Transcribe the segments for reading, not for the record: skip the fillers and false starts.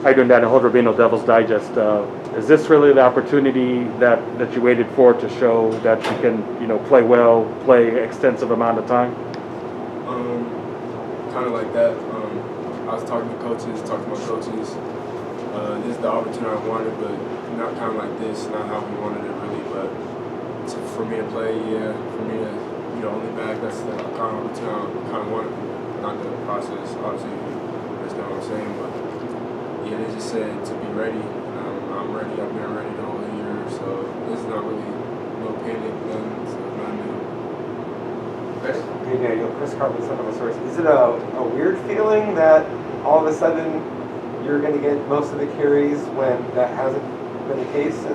How you doing, Daniyel Ngata, Devil's Digest? Is this really the opportunity that you waited for to show that you can, play well, play extensive amount of time? Kind of like that. I was talking to my coaches. This is the opportunity I wanted, but not kind of like this, not how we wanted it really. But for me to play, yeah, for me to, only back, that's the kind of opportunity I kind of wanted. Not the process, obviously, that's not what I'm saying, but yeah, they just said to be ready. I'm ready. I've been ready the whole year, so this is not really no panic, nothing. So not new. Hey Daniel, Chris Carpenter, son of a source. Is it a weird feeling that all of a sudden you're going to get most of the carries when that hasn't been the case at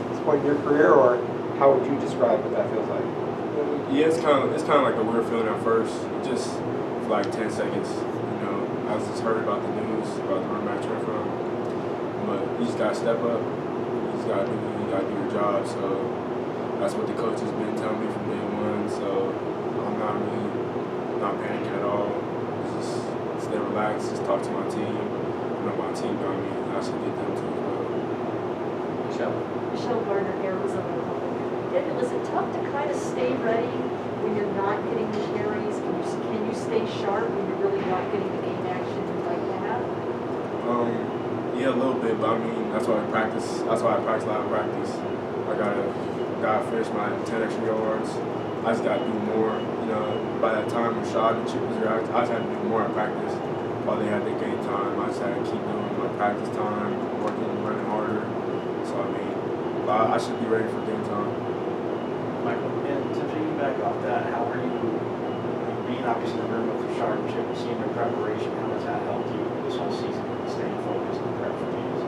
this point in your career, or how would you describe what that feels like? Yeah, it's kind of like a weird feeling at first, just for like 10 seconds. I was just heard about the news about the running back transfer, but you just gotta step up. You just gotta do your job. So that's what the coach has been telling me from day one. So I'm not panicking at all. Just stay relaxed. Just talk to my team. My team got me. I should get them too as well. Michelle Gardner, Arizona. David, was it tough to kind of stay ready when you're not getting the carries? Can you stay sharp when you're really not getting the game action you'd like to have? Yeah, a little bit, but I mean that's why I practice. That's why I practice a lot of practice. I gotta finish my 10 extra yards. I just gotta do more. By that time Rashad and Chip was there, I just had to do more at practice while they had their game time. I just had to keep doing my practice time, running harder. So I mean, I should be ready for game time. Michael, and to piggyback off that, how are you being obviously in the room with Rashad and Chip, seeing their preparation? How has that helped you this whole season, staying focused and prep for games?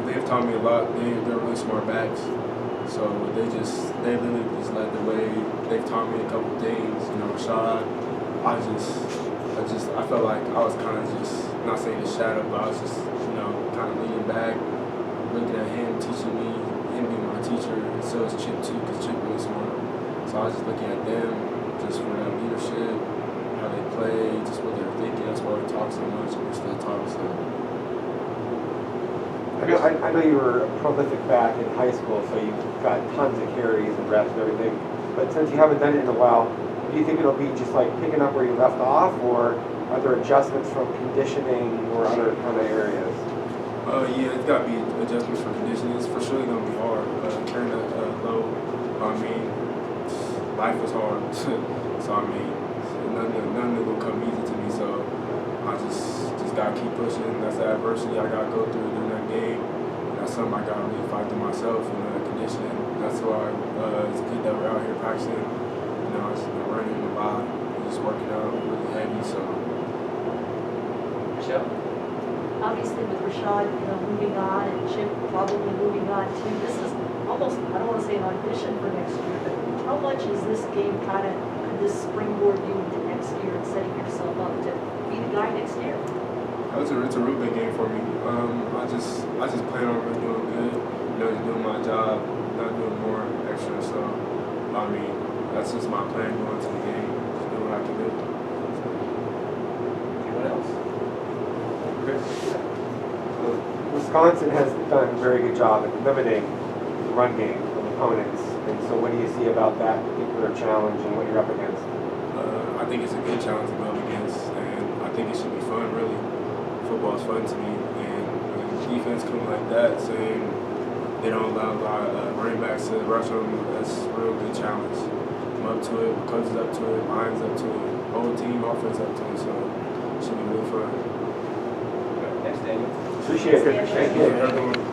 They've taught me a lot. They're really smart backs. So they literally just led the way. They've taught me a couple things. Rashad, I felt like I was kind of just, not saying the shadow, but I was just, kind of leaning back, looking at him, teaching me, him being my teacher, and so is Chip too, because Chip really smart. So I was just looking at them, just for their leadership, how they play, just what they're thinking. That's why we talk so much, and we still talk so. I know you were a prolific back in high school, so you got tons of carries and reps and everything. But since you haven't done it in a while, do you think it'll be just like picking up where you left off, or are there adjustments from conditioning or other kind of areas? Yeah, it's got to be adjustments for conditioning. It's for sure going to be hard. Carrying that load, I mean, life is hard. So I mean, none of it will come easy to me. So I just got to keep pushing. That's the adversity I got to go through during that game. And that's something I got to really fight through myself, conditioning. That's why it's good that we're out here practicing. It's been running a lot, just working out really heavy. So. Michelle? Obviously with Rashad, moving on, and Chip probably moving on too. This is almost, I don't want to say an audition for next year, but how much is this game could this springboard you into next year and setting yourself up to be the guy next year? It's a real big game for me. I just plan on really doing good, just doing my job, not doing more extra. So, I mean, that's just my plan going to the game, just doing what I can do. Anyone else? Chris? Wisconsin has done a very good job at limiting the run game of opponents. And so what do you see about that particular challenge and what you're up against? I think it's a good challenge to go up against, and I think it should be fun, really. Football's fun to me, and defense coming like that, saying they don't allow a lot of running backs to rush on them, that's a real good challenge. I'm up to it, my coach is up to it, Lions up to it, whole team offense up to it, so it should be really fun. Thanks, Daniel. Appreciate it. Thank you.